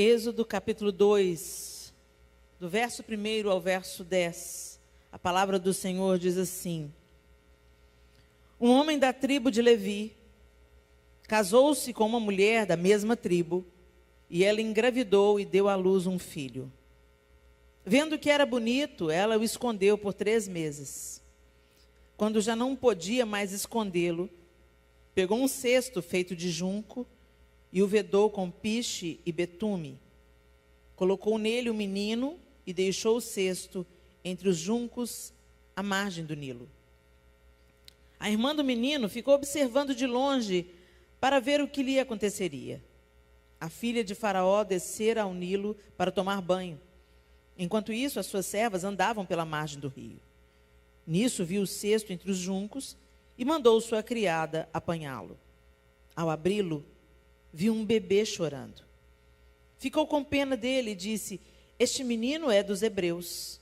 Êxodo capítulo 2, do verso 1 ao verso 10, a palavra do Senhor diz assim: Um homem da tribo de Levi casou-se com uma mulher da mesma tribo, e ela engravidou e deu à luz um filho. Vendo que era bonito, ela o escondeu por 3 meses. Quando já não podia mais escondê-lo, pegou um cesto feito de junco e o vedou com piche e betume. Colocou nele o menino e deixou o cesto entre os juncos à margem do Nilo. A irmã do menino ficou observando de longe para ver o que lhe aconteceria. A filha de Faraó descera ao Nilo para tomar banho. Enquanto isso, as suas servas andavam pela margem do rio. Nisso viu o cesto entre os juncos e mandou sua criada apanhá-lo. Ao abri-lo, viu um bebê chorando. Ficou com pena dele e disse: Este menino é dos hebreus.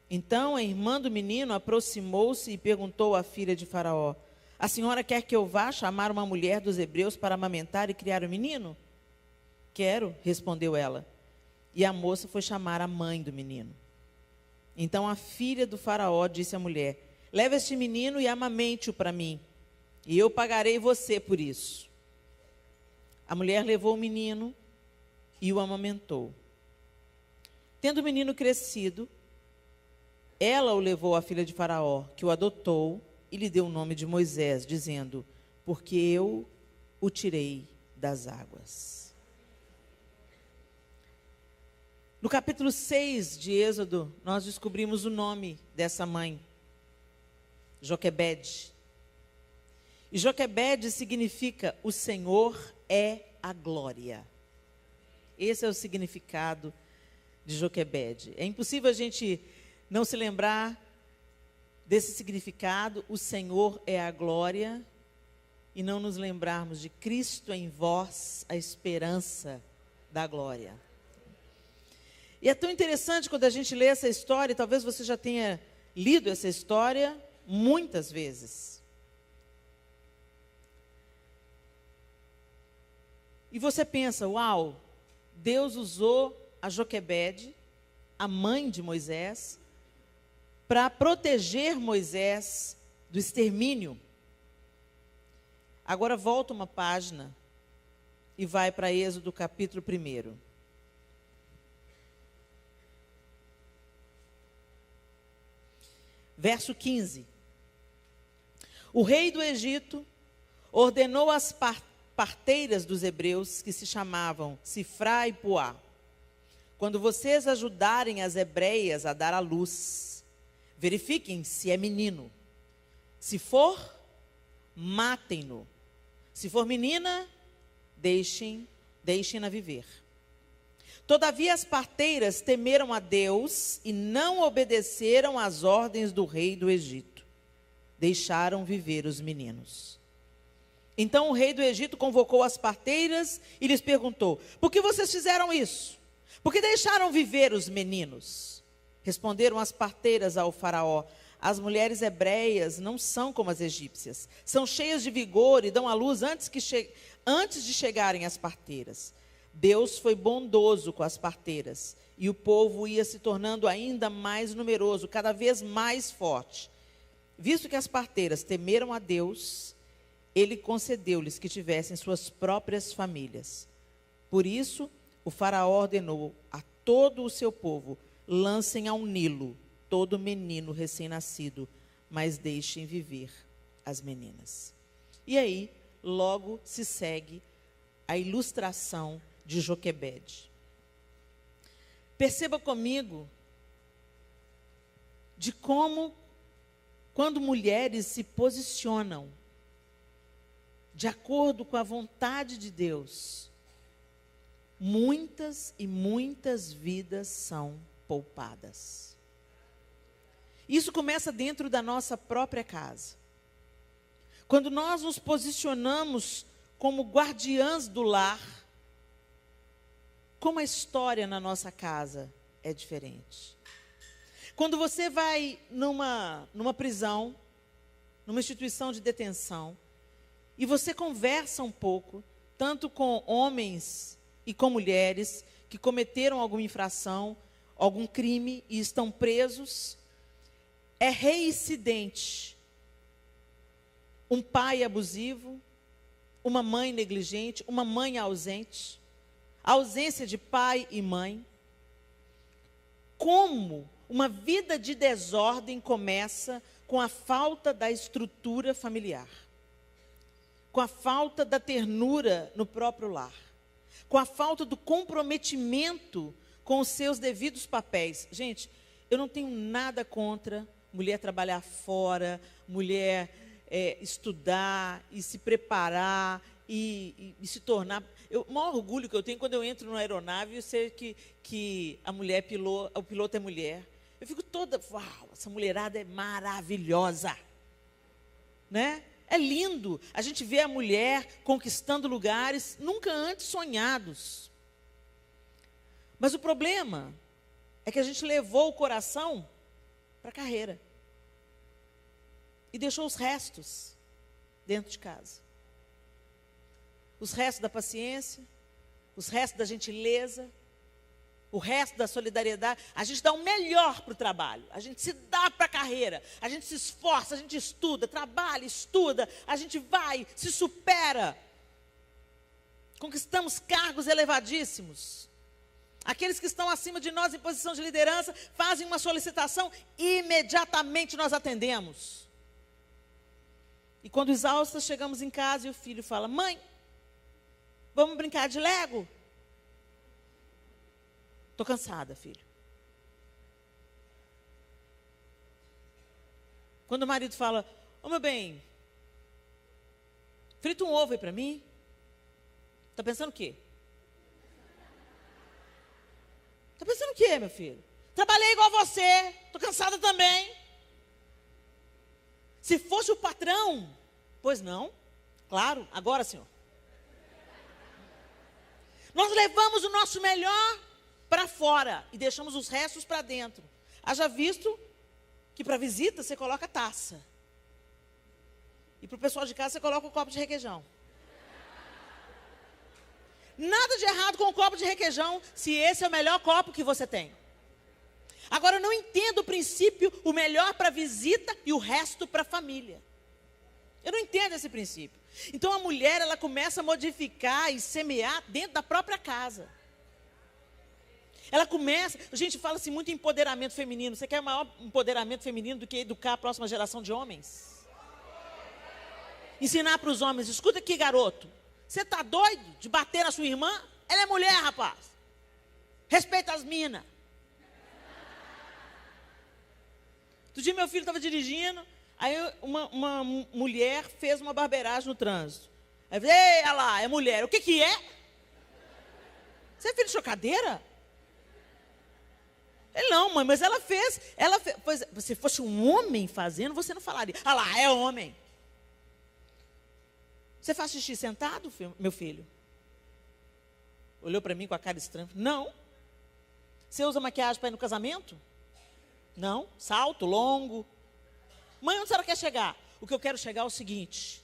Então a irmã do menino aproximou-se e perguntou à filha de Faraó: A senhora quer que eu vá chamar uma mulher dos hebreus para amamentar e criar o menino? Quero, respondeu ela. E a moça foi chamar a mãe do menino. Então a filha do Faraó disse à mulher: Leve este menino e amamente-o para mim, e eu pagarei você por isso. A mulher levou o menino e o amamentou. Tendo o menino crescido, ela o levou à filha de Faraó, que o adotou e lhe deu o nome de Moisés, dizendo: Porque eu o tirei das águas. No capítulo 6 de Êxodo, nós descobrimos o nome dessa mãe, Joquebede. E Joquebede significa o Senhor é a glória. Esse é o significado de Joquebede. É impossível a gente não se lembrar desse significado, o Senhor é a glória, e não nos lembrarmos de Cristo em vós, a esperança da glória. E é tão interessante quando a gente lê essa história, e talvez você já tenha lido essa história muitas vezes. E você pensa: uau, Deus usou a Joquebede, a mãe de Moisés, para proteger Moisés do extermínio. Agora volta uma página e vai para Êxodo capítulo 1. Verso 15. O rei do Egito ordenou às parteiras dos hebreus, que se chamavam Sifrá e Puá: Quando vocês ajudarem as hebreias a dar à luz, verifiquem se é menino. Se for, matem-no. Se for menina, deixem-na viver. Todavia as parteiras temeram a Deus e não obedeceram às ordens do rei do Egito. Deixaram viver os meninos. Então o rei do Egito convocou as parteiras e lhes perguntou: Por que vocês fizeram isso? Por que deixaram viver os meninos? Responderam as parteiras ao Faraó: As mulheres hebreias não são como as egípcias. São cheias de vigor e dão à luz antes de chegarem as parteiras. Deus foi bondoso com as parteiras, e o povo ia se tornando ainda mais numeroso, cada vez mais forte. Visto que as parteiras temeram a Deus, ele concedeu-lhes que tivessem suas próprias famílias. Por isso, o Faraó ordenou a todo o seu povo: lancem ao Nilo todo menino recém-nascido, mas deixem viver as meninas. E aí, logo se segue a ilustração de Joquebede. Perceba comigo de como, quando mulheres se posicionam de acordo com a vontade de Deus, muitas e muitas vidas são poupadas. Isso começa dentro da nossa própria casa. Quando nós nos posicionamos como guardiãs do lar, como a história na nossa casa é diferente. Quando você vai numa prisão, numa instituição de detenção, e você conversa um pouco, tanto com homens e com mulheres, que cometeram alguma infração, algum crime e estão presos. É reincidente um pai abusivo, uma mãe negligente, uma mãe ausente, a ausência de pai e mãe. Como uma vida de desordem começa com a falta da estrutura familiar, com a falta da ternura no próprio lar, com a falta do comprometimento com os seus devidos papéis. Gente, eu não tenho nada contra mulher trabalhar fora, mulher estudar e se preparar e se tornar... O maior orgulho que eu tenho quando eu entro numa aeronave e sei que a mulher o piloto é mulher. Eu fico toda, uau, essa mulherada é maravilhosa, né? É lindo a gente ver a mulher conquistando lugares nunca antes sonhados. Mas o problema é que a gente levou o coração para a carreira e deixou os restos dentro de casa. Os restos da paciência, os restos da gentileza, o resto da solidariedade. A gente dá o melhor para o trabalho, a gente se dá para a carreira, a gente se esforça, a gente estuda, trabalha, estuda, a gente vai, se supera. Conquistamos cargos elevadíssimos. Aqueles que estão acima de nós em posição de liderança fazem uma solicitação, imediatamente nós atendemos. E quando exaustas, chegamos em casa e o filho fala: mãe, vamos brincar de Lego? Estou cansada, filho. Quando o marido fala: ô meu bem, frita um ovo aí para mim. Está pensando o quê? Está pensando o quê, meu filho? Trabalhei igual você, estou cansada também. Se fosse o patrão, pois não, claro, agora, senhor. Nós levamos o nosso melhor para fora e deixamos os restos para dentro. Haja visto que para visita você coloca taça. E para o pessoal de casa você coloca um copo de requeijão. Nada de errado com o copo de requeijão, se esse é o melhor copo que você tem. Agora, eu não entendo o princípio, o melhor para a visita e o resto para a família. Eu não entendo esse princípio. Então, a mulher, ela começa a modificar e semear dentro da própria casa. Ela começa, a gente fala assim muito em empoderamento feminino. Você quer maior empoderamento feminino do que educar a próxima geração de homens? Ensinar para os homens: escuta aqui, garoto, você está doido de bater na sua irmã? Ela é mulher, rapaz. Respeita as minas. Outro dia meu filho estava dirigindo, aí uma mulher fez uma barbeiragem no trânsito. Aí eu falei: ei, olha lá, é mulher. O que que é? Você é filho de chocadeira? Ele: não, mãe, mas ela fez. Pois, se fosse um homem fazendo, você não falaria: ah lá, é homem. Você faz xixi sentado, meu filho? Olhou para mim com a cara estranha. Não. Você usa maquiagem para ir no casamento? Não. Salto longo. Mãe, onde a senhora quer chegar? O que eu quero chegar é o seguinte: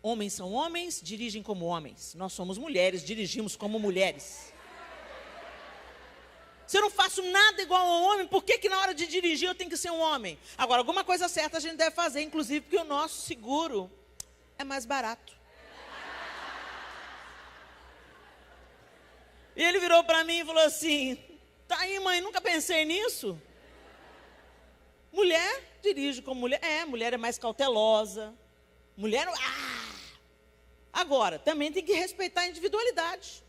homens são homens, dirigem como homens. Nós somos mulheres, dirigimos como mulheres. Se eu não faço nada igual a um homem, por que na hora de dirigir eu tenho que ser um homem? Agora, alguma coisa certa a gente deve fazer, inclusive porque o nosso seguro é mais barato. E ele virou para mim e falou assim: tá aí, mãe, nunca pensei nisso. Mulher dirige como mulher. Mulher é mais cautelosa. Mulher... Agora, também tem que respeitar a individualidade.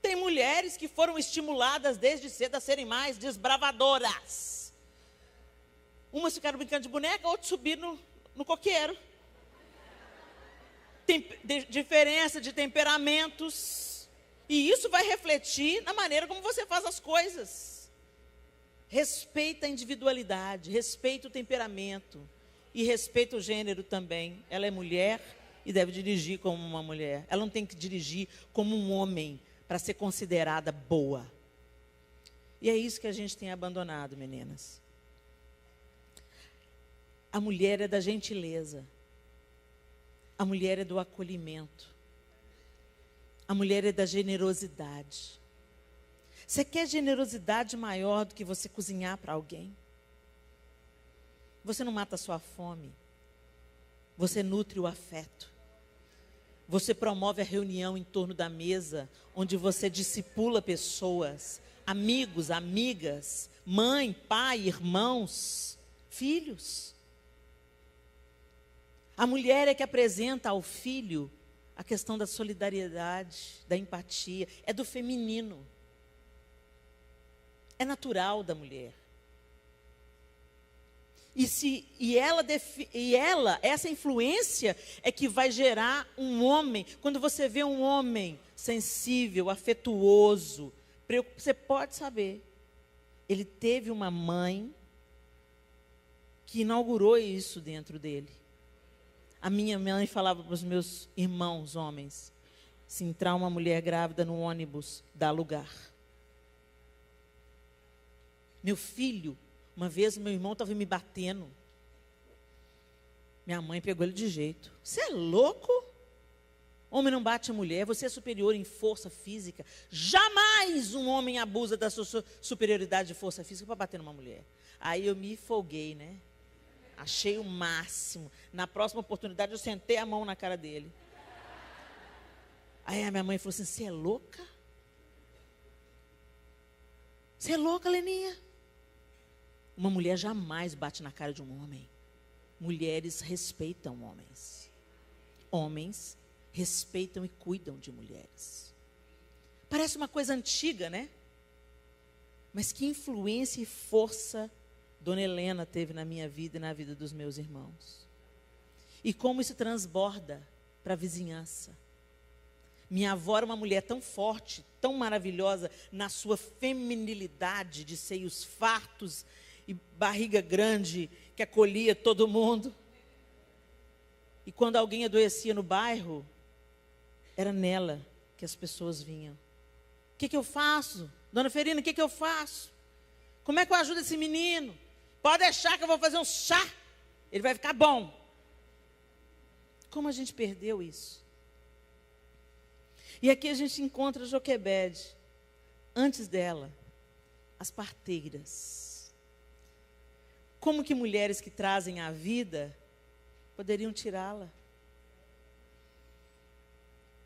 Tem mulheres que foram estimuladas desde cedo a serem mais desbravadoras. Umas ficaram brincando de boneca, outras subiram no coqueiro. Tem diferença de temperamentos. E isso vai refletir na maneira como você faz as coisas. Respeita a individualidade, respeita o temperamento e respeita o gênero também. Ela é mulher e deve dirigir como uma mulher. Ela não tem que dirigir como um homem para ser considerada boa. E é isso que a gente tem abandonado, meninas. A mulher é da gentileza. A mulher é do acolhimento. A mulher é da generosidade. Você quer generosidade maior do que você cozinhar para alguém? Você não mata a sua fome. Você nutre o afeto. Você promove a reunião em torno da mesa, onde você discipula pessoas, amigos, amigas, mãe, pai, irmãos, filhos. A mulher é que apresenta ao filho a questão da solidariedade, da empatia. É do feminino. É natural da mulher. Essa influência é que vai gerar um homem. Quando você vê um homem sensível, afetuoso, você pode saber, ele teve uma mãe que inaugurou isso dentro dele. A minha mãe falava para os meus irmãos homens: se entrar uma mulher grávida no ônibus, dá lugar. Meu filho, uma vez meu irmão estava me batendo. Minha mãe pegou ele de jeito. Você é louco? Homem não bate a mulher, você é superior em força física. Jamais um homem abusa da sua superioridade de força física para bater numa mulher. Aí eu me folguei, né? Achei o máximo. Na próxima oportunidade eu sentei a mão na cara dele. Aí a minha mãe falou assim: você é louca? Você é louca, Leninha? Uma mulher jamais bate na cara de um homem. Mulheres respeitam homens. Homens respeitam e cuidam de mulheres. Parece uma coisa antiga, né? Mas que influência e força Dona Helena teve na minha vida e na vida dos meus irmãos. E como isso transborda para a vizinhança. Minha avó era uma mulher tão forte, tão maravilhosa, na sua feminilidade, de seios fartos e barriga grande, que acolhia todo mundo. E quando alguém adoecia no bairro, era nela que as pessoas vinham. O que eu faço? Dona Ferina, o que eu faço? Como é que eu ajudo esse menino? Pode deixar que eu vou fazer um chá. Ele vai ficar bom. Como a gente perdeu isso? E aqui a gente encontra Joquebede. Antes dela, as parteiras. Como que mulheres que trazem a vida poderiam tirá-la?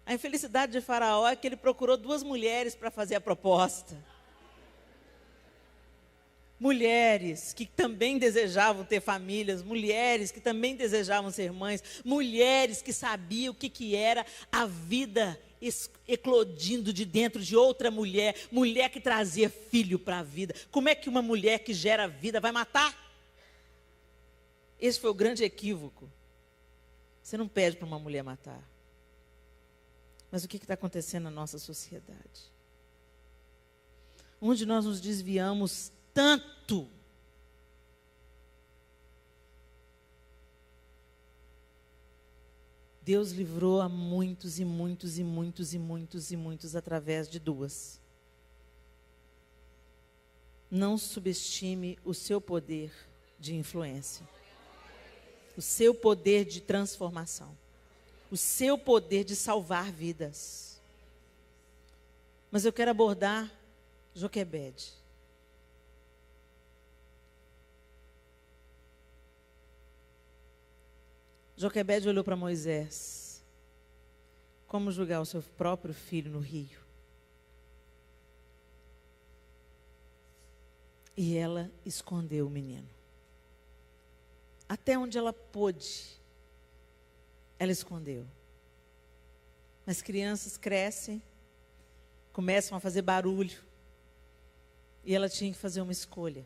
A infelicidade de Faraó é que ele procurou 2 mulheres para fazer a proposta. Mulheres que também desejavam ter famílias, mulheres que também desejavam ser mães, mulheres que sabiam o que era a vida eclodindo de dentro de outra mulher, mulher que trazia filho para a vida. Como é que uma mulher que gera vida vai matar? Esse foi o grande equívoco. Você não pede para uma mulher matar. Mas o que está acontecendo na nossa sociedade? Onde nós nos desviamos tanto. Deus livrou a muitos e muitos e muitos e muitos e muitos através de 2. Não subestime o seu poder de influência. O seu poder de transformação. O seu poder de salvar vidas. Mas eu quero abordar Joquebede. Joquebede olhou para Moisés. Como julgar o seu próprio filho no rio? E ela escondeu o menino. Até onde ela pôde, ela escondeu. Mas crianças crescem, começam a fazer barulho. E ela tinha que fazer uma escolha.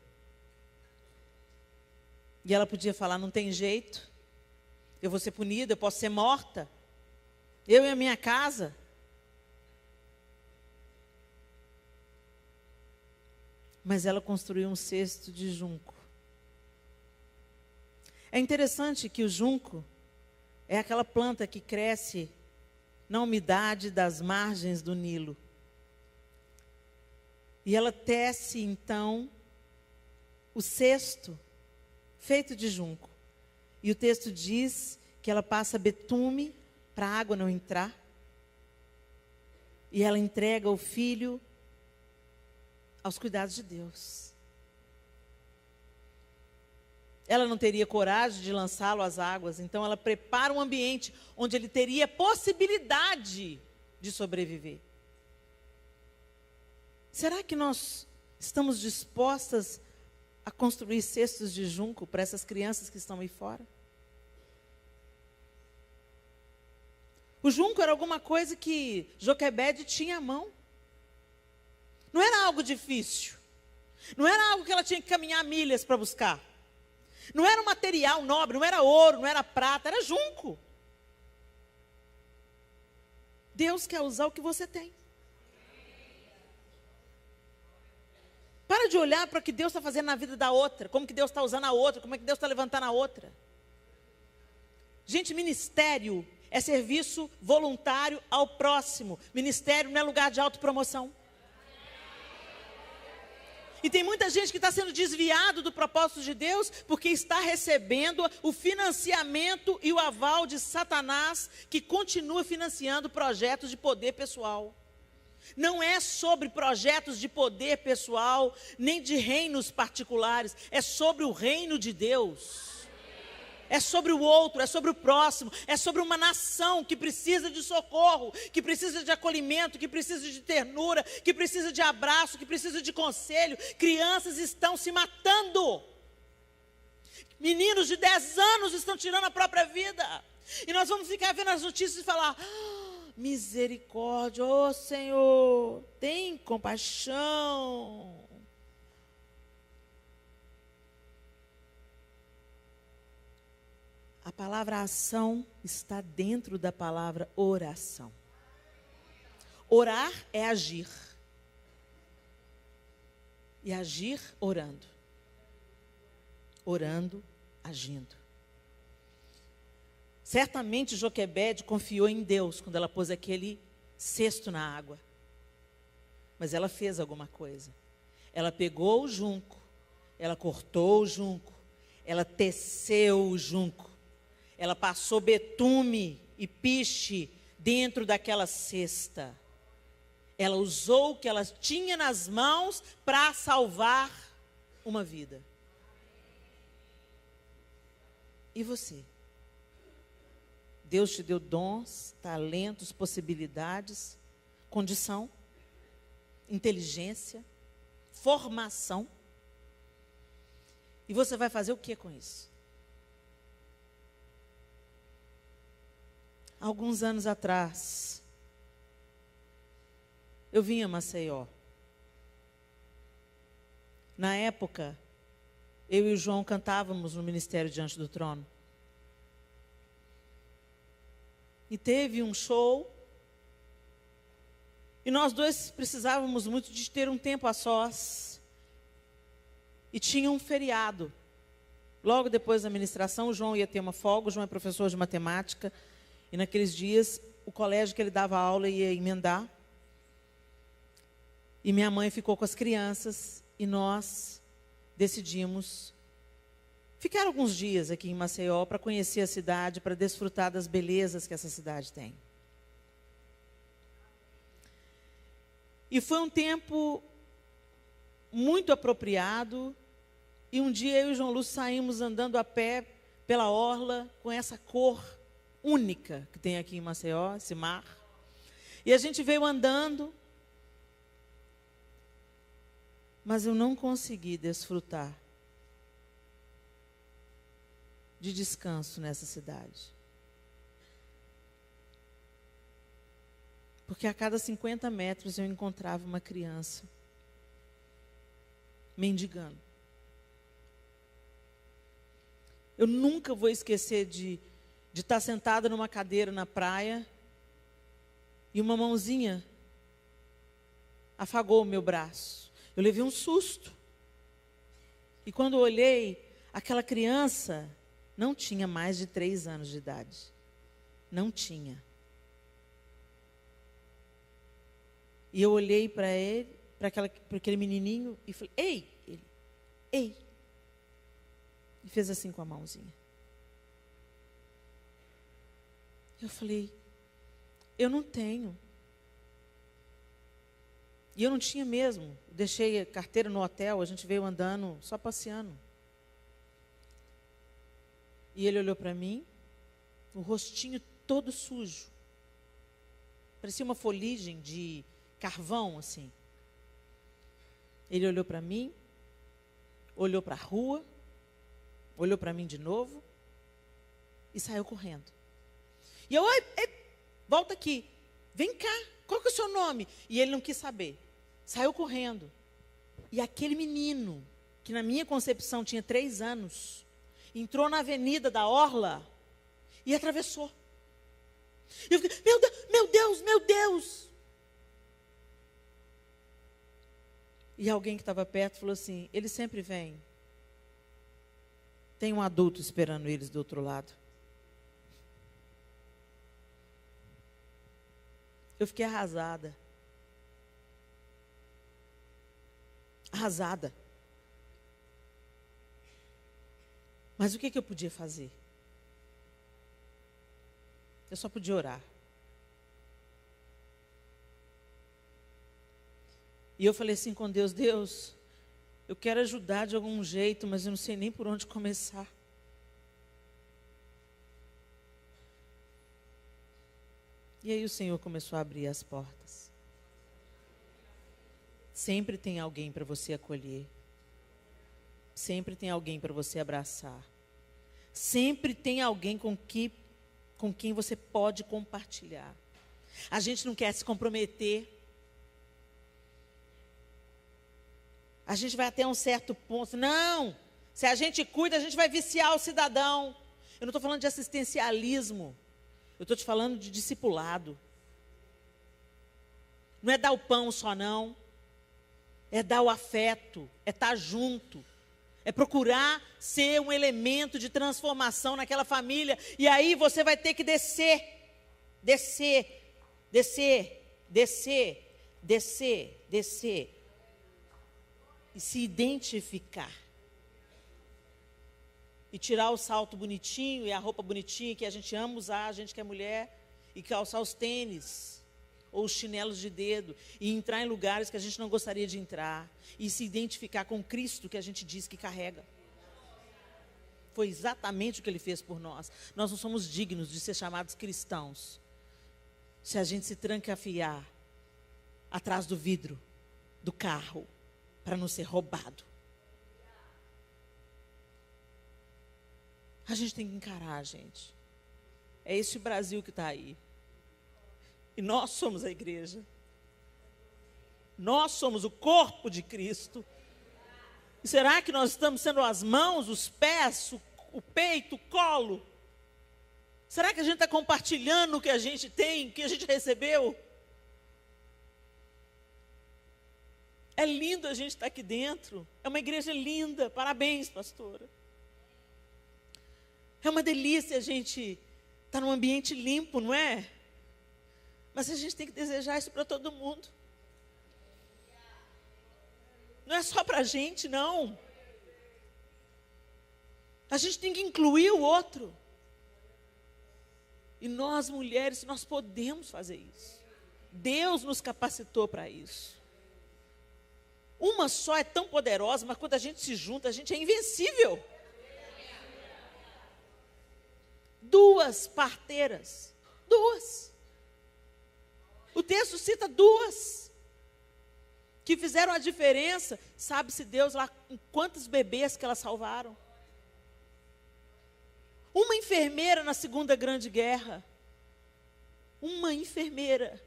E ela podia falar: não tem jeito, eu vou ser punida, eu posso ser morta. Eu e a minha casa. Mas ela construiu um cesto de junco. É interessante que o junco é aquela planta que cresce na umidade das margens do Nilo. E ela tece, então, o cesto feito de junco. E o texto diz que ela passa betume para a água não entrar. E ela entrega o filho aos cuidados de Deus. Ela não teria coragem de lançá-lo às águas, então ela prepara um ambiente onde ele teria possibilidade de sobreviver. Será que nós estamos dispostas a construir cestos de junco para essas crianças que estão aí fora? O junco era alguma coisa que Joquebede tinha à mão. Não era algo difícil. Não era algo que ela tinha que caminhar milhas para buscar. Não era um material nobre, não era ouro, não era prata, era junco. Deus quer usar o que você tem. Para de olhar para o que Deus está fazendo na vida da outra, como que Deus está usando a outra, como é que Deus está levantando a outra. Gente, ministério é serviço voluntário ao próximo. Ministério não é lugar de autopromoção. E tem muita gente que está sendo desviado do propósito de Deus porque está recebendo o financiamento e o aval de Satanás, que continua financiando projetos de poder pessoal. Não é sobre projetos de poder pessoal, nem de reinos particulares, é sobre o reino de Deus. É sobre o outro, é sobre o próximo, é sobre uma nação que precisa de socorro, que precisa de acolhimento, que precisa de ternura, que precisa de abraço, que precisa de conselho. Crianças estão se matando. Meninos de 10 anos estão tirando a própria vida. E nós vamos ficar vendo as notícias e falar: misericórdia, ó Senhor, tem compaixão. A palavra ação está dentro da palavra oração. Orar é agir. E agir orando. Orando, agindo. Certamente Joquebede confiou em Deus quando ela pôs aquele cesto na água. Mas ela fez alguma coisa. Ela pegou o junco, ela cortou o junco, ela teceu o junco. Ela passou betume e piche dentro daquela cesta. Ela usou o que ela tinha nas mãos para salvar uma vida. E você? Deus te deu dons, talentos, possibilidades, condição, inteligência, formação. E você vai fazer o que com isso? Alguns anos atrás, eu vim a Maceió. Na época, eu e o João cantávamos no Ministério Diante do Trono. E teve um show. E nós dois precisávamos muito de ter um tempo a sós. E tinha um feriado. Logo depois da ministração, o João ia ter uma folga. O João é professor de matemática. E naqueles dias, o colégio que ele dava aula ia emendar. E minha mãe ficou com as crianças. E nós decidimos ficar alguns dias aqui em Maceió para conhecer a cidade, para desfrutar das belezas que essa cidade tem. E foi um tempo muito apropriado. E um dia eu e o João Lúcio saímos andando a pé pela orla com essa cor única que tem aqui em Maceió, esse mar. E a gente veio andando, mas eu não consegui desfrutar de descanso nessa cidade. Porque a cada 50 metros eu encontrava uma criança mendigando. Eu nunca vou esquecer de estar sentada numa cadeira na praia e uma mãozinha afagou o meu braço. Eu levei um susto. E quando eu olhei, aquela criança não tinha mais de 3 anos de idade. Não tinha. E eu olhei para ele, para aquele menininho e falei: ei! Ele, ei! E fez assim com a mãozinha. Eu falei: eu não tenho. E eu não tinha mesmo. Deixei a carteira no hotel, a gente veio andando, só passeando. E ele olhou para mim, o rostinho todo sujo. Parecia uma foligem de carvão, assim. Ele olhou para mim, olhou para a rua, olhou para mim de novo e saiu correndo. E eu, volta aqui, vem cá, qual que é o seu nome? E ele não quis saber, saiu correndo. E aquele menino, que na minha concepção tinha 3 anos, entrou na avenida da Orla e atravessou. E eu fiquei, meu Deus, meu Deus, meu Deus. E alguém que estava perto falou assim, ele sempre vem. Tem um adulto esperando eles do outro lado. Eu fiquei arrasada. Arrasada. Mas o que eu podia fazer? Eu só podia orar. E eu falei assim com Deus, Deus, eu quero ajudar de algum jeito, mas eu não sei nem por onde começar. E aí o Senhor começou a abrir as portas. Sempre tem alguém para você acolher. Sempre tem alguém para você abraçar. Sempre tem alguém com quem você pode compartilhar. A gente não quer se comprometer. A gente vai até um certo ponto. Não! Se a gente cuida, a gente vai viciar o cidadão. Eu não estou falando de assistencialismo. Eu estou te falando de discipulado. Não é dar o pão só, não. É dar o afeto. É estar junto. É procurar ser um elemento de transformação naquela família. E aí você vai ter que descer. Descer. Descer. Descer. Descer. Descer. E se identificar. E tirar o salto bonitinho e a roupa bonitinha que a gente ama usar, a gente que é mulher, e calçar os tênis ou os chinelos de dedo e entrar em lugares que a gente não gostaria de entrar e se identificar com Cristo que a gente diz que carrega. Foi exatamente o que Ele fez por nós. Nós não somos dignos de ser chamados cristãos se a gente se trancafiar atrás do vidro do carro para não ser roubado. A gente tem que encarar, gente. É esse Brasil que está aí. E nós somos a igreja. Nós somos o corpo de Cristo. E será que nós estamos sendo as mãos, os pés, o peito, o colo? Será que a gente está compartilhando o que a gente tem, o que a gente recebeu? É lindo a gente estar aqui dentro. É uma igreja linda. Parabéns, pastora. É uma delícia a gente estar num ambiente limpo, não é? Mas a gente tem que desejar isso para todo mundo. Não é só para a gente, não. A gente tem que incluir o outro. E nós, mulheres, nós podemos fazer isso. Deus nos capacitou para isso. Uma só é tão poderosa, mas quando a gente se junta, a gente é invencível. 2 parteiras. 2. O texto cita 2. Que fizeram a diferença. Sabe-se Deus lá em quantos bebês que elas salvaram. Uma enfermeira na Segunda Grande Guerra. Uma enfermeira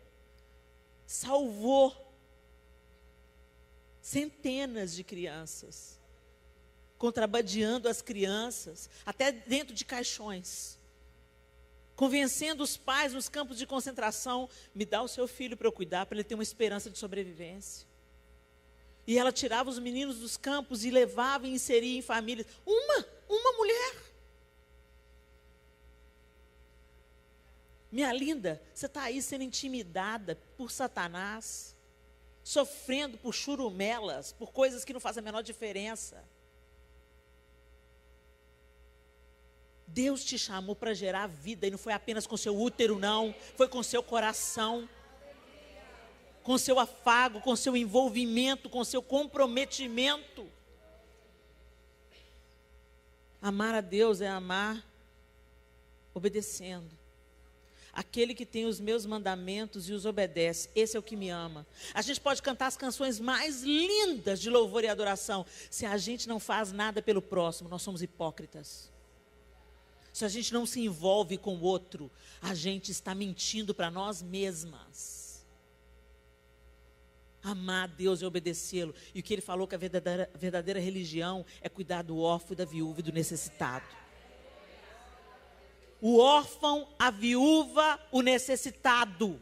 salvou centenas de crianças. Contrabandeando as crianças, até dentro de caixões. Convencendo os pais nos campos de concentração, me dá o seu filho para eu cuidar, para ele ter uma esperança de sobrevivência. E ela tirava os meninos dos campos e levava e inseria em famílias. Uma mulher. Minha linda, você está aí sendo intimidada por Satanás, sofrendo por churumelas, por coisas que não fazem a menor diferença. Deus te chamou para gerar vida, e não foi apenas com seu útero, não. Foi com seu coração. com seu afago, com seu envolvimento, com seu comprometimento. Amar a Deus é amar obedecendo. Aquele que tem os meus mandamentos e os obedece, esse é o que me ama. A gente pode cantar as canções mais lindas de louvor e adoração. Se a gente não faz nada pelo próximo, nós somos hipócritas. Se a gente não se envolve com o outro, a gente está mentindo para nós mesmas. Amar a Deus e obedecê-lo. E o que ele falou que a verdadeira religião é cuidar do órfão, da viúva e do necessitado. O órfão, a viúva, o necessitado.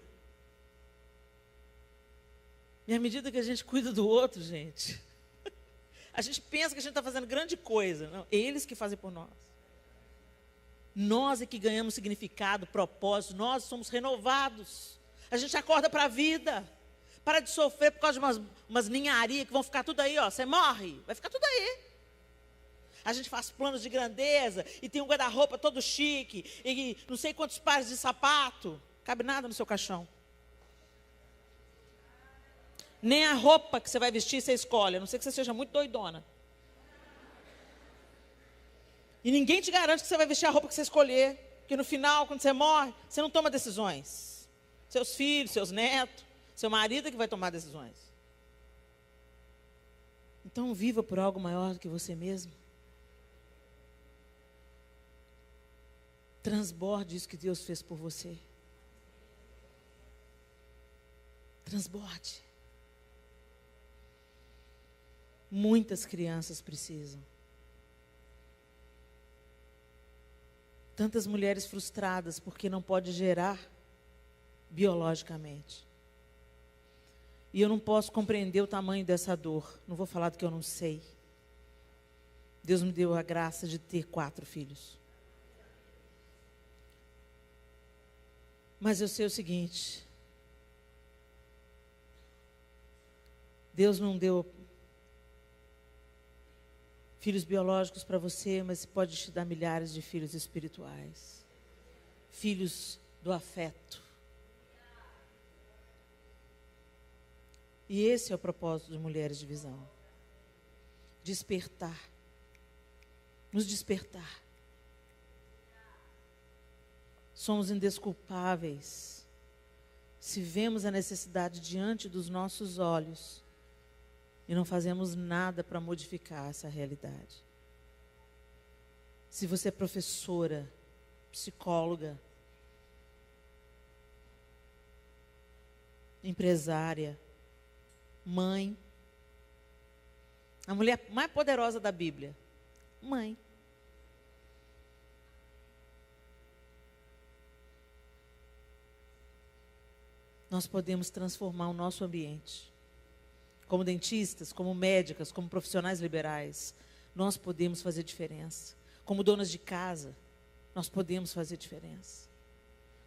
E à medida que a gente cuida do outro, gente, a gente pensa que a gente está fazendo grande coisa. Não, eles que fazem por nós. Nós é que ganhamos significado, propósito, nós somos renovados. A gente acorda para a vida. Para de sofrer por causa de umas ninharias que vão ficar tudo aí, ó. Você morre, vai ficar tudo aí. A gente faz planos de grandeza e tem um guarda-roupa todo chique e não sei quantos pares de sapato. Cabe nada no seu caixão. Nem a roupa que você vai vestir você escolhe, a não ser que você seja muito doidona. E ninguém te garante que você vai vestir a roupa que você escolher, porque no final, quando você morre, você não toma decisões. Seus filhos, seus netos, seu marido é que vai tomar decisões. Então viva por algo maior do que você mesmo. Transborde isso que Deus fez por você. Transborde. Muitas crianças precisam. Tantas mulheres frustradas porque não pode gerar biologicamente. E eu não posso compreender o tamanho dessa dor. Não vou falar do que eu não sei. Deus me deu a graça de ter 4 filhos. Mas eu sei o seguinte: Deus não deu filhos biológicos para você, mas pode te dar milhares de filhos espirituais. Filhos do afeto. E esse é o propósito de Mulheres de Visão. Despertar. Nos despertar. Somos indesculpáveis se vemos a necessidade diante dos nossos olhos e não fazemos nada para modificar essa realidade. Se você é professora, psicóloga, empresária, mãe, a mulher mais poderosa da Bíblia, mãe. Nós podemos transformar o nosso ambiente. Como dentistas, como médicas, como profissionais liberais, nós podemos fazer diferença. Como donas de casa, nós podemos fazer diferença.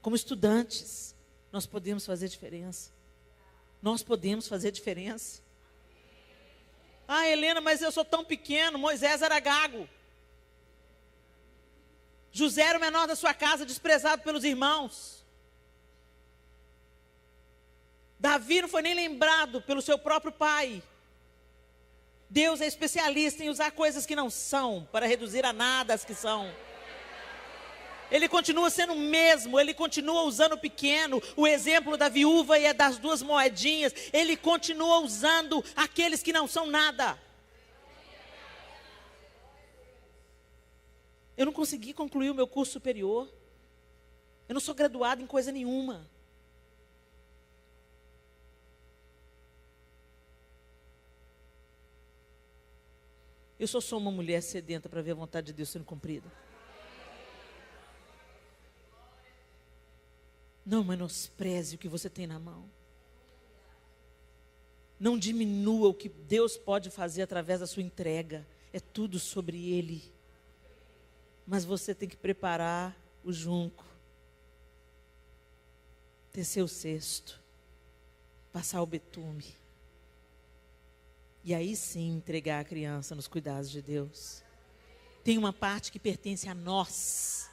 Como estudantes, nós podemos fazer diferença. Nós podemos fazer diferença. Ah, Helena, mas eu sou tão pequeno. Moisés era gago. José era o menor da sua casa, desprezado pelos irmãos. Davi não foi nem lembrado pelo seu próprio pai. Deus é especialista em usar coisas que não são, para reduzir a nada as que são. Ele continua sendo o mesmo, ele continua usando o pequeno, o exemplo da viúva e das 2 moedinhas. Ele continua usando aqueles que não são nada. Eu não consegui concluir o meu curso superior. Eu não sou graduado em coisa nenhuma. Eu só sou uma mulher sedenta para ver a vontade de Deus sendo cumprida. Não menospreze o que você tem na mão. Não diminua o que Deus pode fazer através da sua entrega. É tudo sobre Ele. Mas você tem que preparar o junco, tecer o cesto, passar o betume. E aí sim entregar a criança nos cuidados de Deus. Tem uma parte que pertence a nós.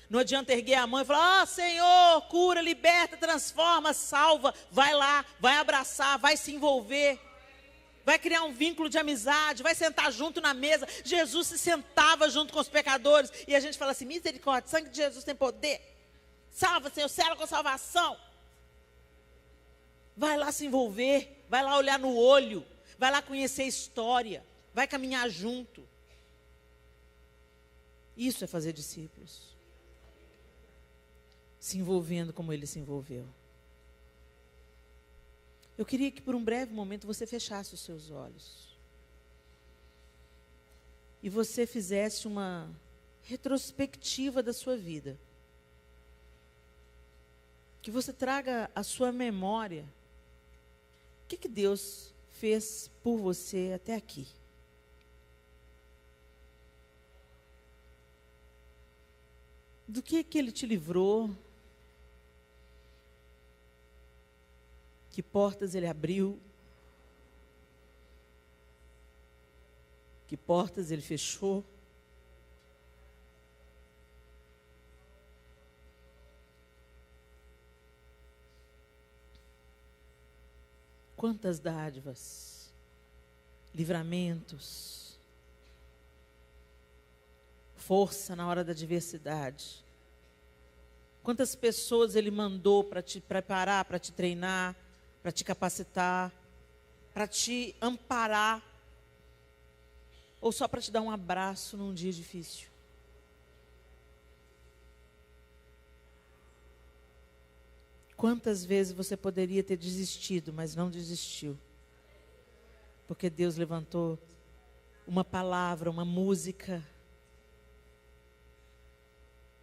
Não adianta erguer a mão e falar: Senhor, cura, liberta, transforma, salva. Vai lá, vai abraçar, vai se envolver. Vai criar um vínculo de amizade, vai sentar junto na mesa. Jesus se sentava junto com os pecadores. E a gente fala assim: misericórdia, o sangue de Jesus tem poder. Salva, Senhor, sela com salvação. Vai lá se envolver, vai lá olhar no olho, vai lá conhecer a história, vai caminhar junto. Isso é fazer discípulos. Se envolvendo como ele se envolveu. Eu queria que por um breve momento você fechasse os seus olhos. E você fizesse uma retrospectiva da sua vida. Que você traga à sua memória o que Deus fez por você até aqui. Do que Ele te livrou? Que portas Ele abriu? Que portas Ele fechou? Quantas dádivas, livramentos, força na hora da adversidade. Quantas pessoas Ele mandou para te preparar, para te treinar, para te capacitar, para te amparar, ou só para te dar um abraço num dia difícil. Quantas vezes você poderia ter desistido, mas não desistiu? Porque Deus levantou uma palavra, uma música,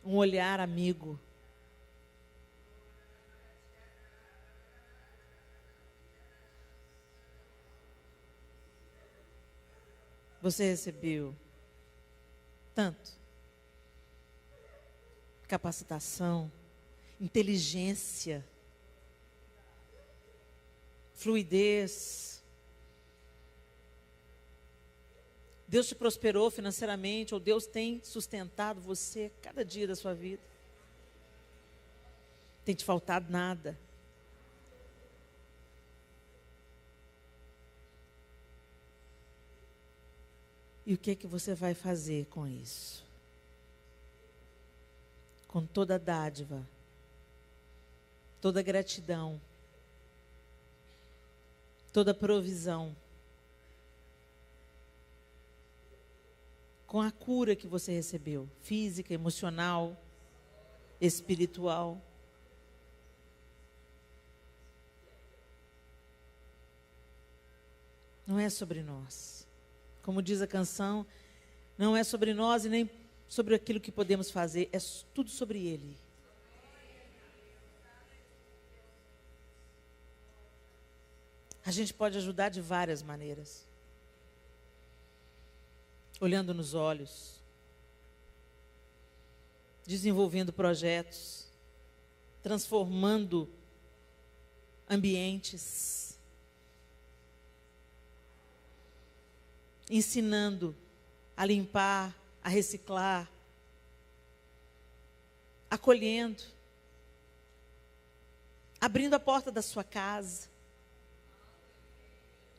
um olhar amigo. Você recebeu tanto capacitação, inteligência, fluidez. Deus te prosperou financeiramente, ou Deus tem sustentado você cada dia da sua vida. Tem te faltado nada. E o que é que você vai fazer com isso? Com toda dádiva, toda gratidão, toda provisão, com a cura que você recebeu, física, emocional, espiritual. Não é sobre nós. Como diz a canção, não é sobre nós e nem sobre aquilo que podemos fazer, é tudo sobre Ele. A gente pode ajudar de várias maneiras. Olhando nos olhos, desenvolvendo projetos, transformando ambientes, ensinando a limpar, a reciclar, acolhendo, abrindo a porta da sua casa.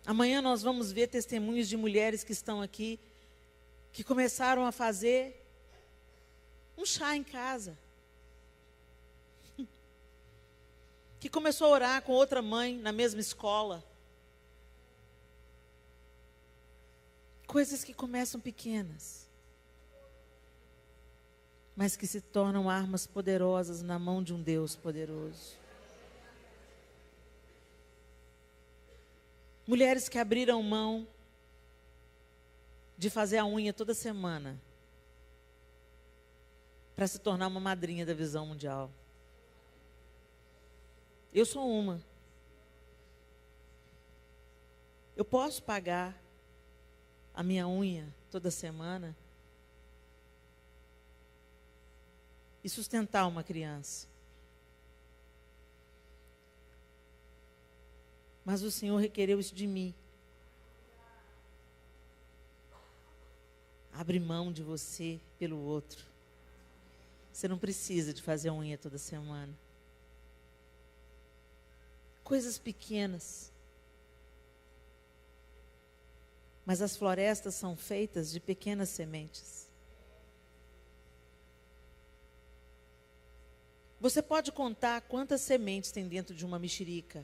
Amanhã nós vamos ver testemunhos de mulheres que estão aqui, que começaram a fazer um chá em casa. Que começou a orar com outra mãe na mesma escola. Coisas que começam pequenas, mas que se tornam armas poderosas na mão de um Deus poderoso. Mulheres que abriram mão de fazer a unha toda semana para se tornar uma madrinha da Visão Mundial. Eu sou uma. Eu posso pagar a minha unha toda semana e sustentar uma criança. Mas o Senhor requereu isso de mim. Abre mão de você pelo outro. Você não precisa de fazer unha toda semana. Coisas pequenas. Mas as florestas são feitas de pequenas sementes. Você pode contar quantas sementes tem dentro de uma mexerica,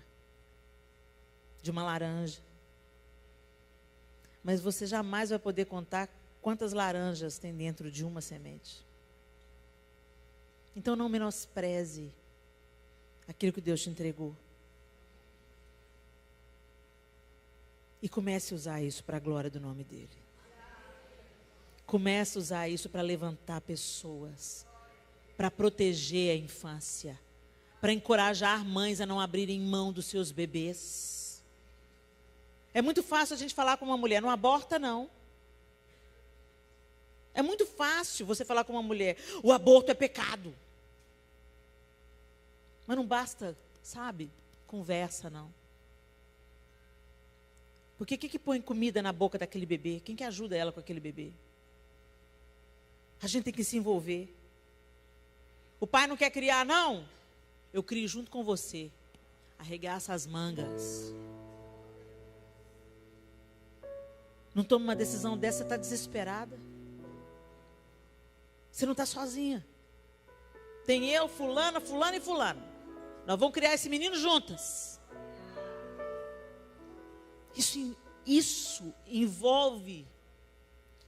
de uma laranja. Mas você jamais vai poder contar quantas laranjas tem dentro de uma semente. Então não menospreze aquilo que Deus te entregou. E comece a usar isso para a glória do nome dEle. Comece a usar isso para levantar pessoas, para proteger a infância, para encorajar mães a não abrirem mão dos seus bebês. É muito fácil a gente falar com uma mulher, não aborta não. É muito fácil você falar com uma mulher, o aborto é pecado. Mas não basta, sabe, conversa não. Porque quem que põe comida na boca daquele bebê? Quem que ajuda ela com aquele bebê? A gente tem que se envolver. O pai não quer criar, não? Eu crio junto com você. Arregaça as mangas. Não toma uma decisão dessa, você está desesperada. Você não está sozinha. Tem eu, fulana, fulano e fulano. Nós vamos criar esse menino juntas. Isso envolve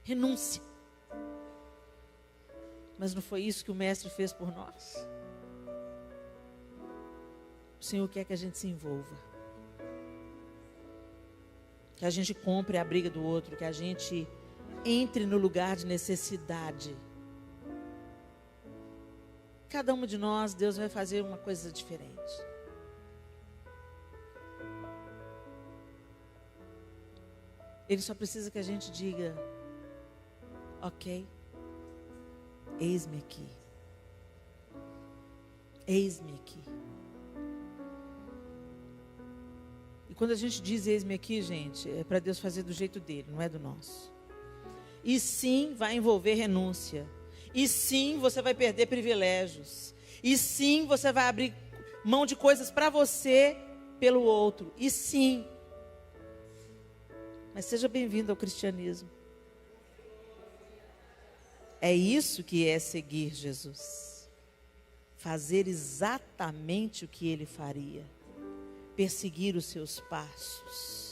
renúncia. Mas não foi isso que o Mestre fez por nós? O Senhor quer que a gente se envolva. Que a gente compre a briga do outro. Que a gente entre no lugar de necessidade. Cada uma de nós, Deus vai fazer uma coisa diferente. Ele só precisa que a gente diga, ok, eis-me aqui. Eis-me aqui. E quando a gente diz eis-me aqui, gente, é para Deus fazer do jeito dele, não é do nosso. E sim, vai envolver renúncia. E sim, você vai perder privilégios. E sim, você vai abrir mão de coisas para você pelo outro. E sim. Mas seja bem-vindo ao cristianismo. É isso que é seguir Jesus. Fazer exatamente o que ele faria. Perseguir os seus passos.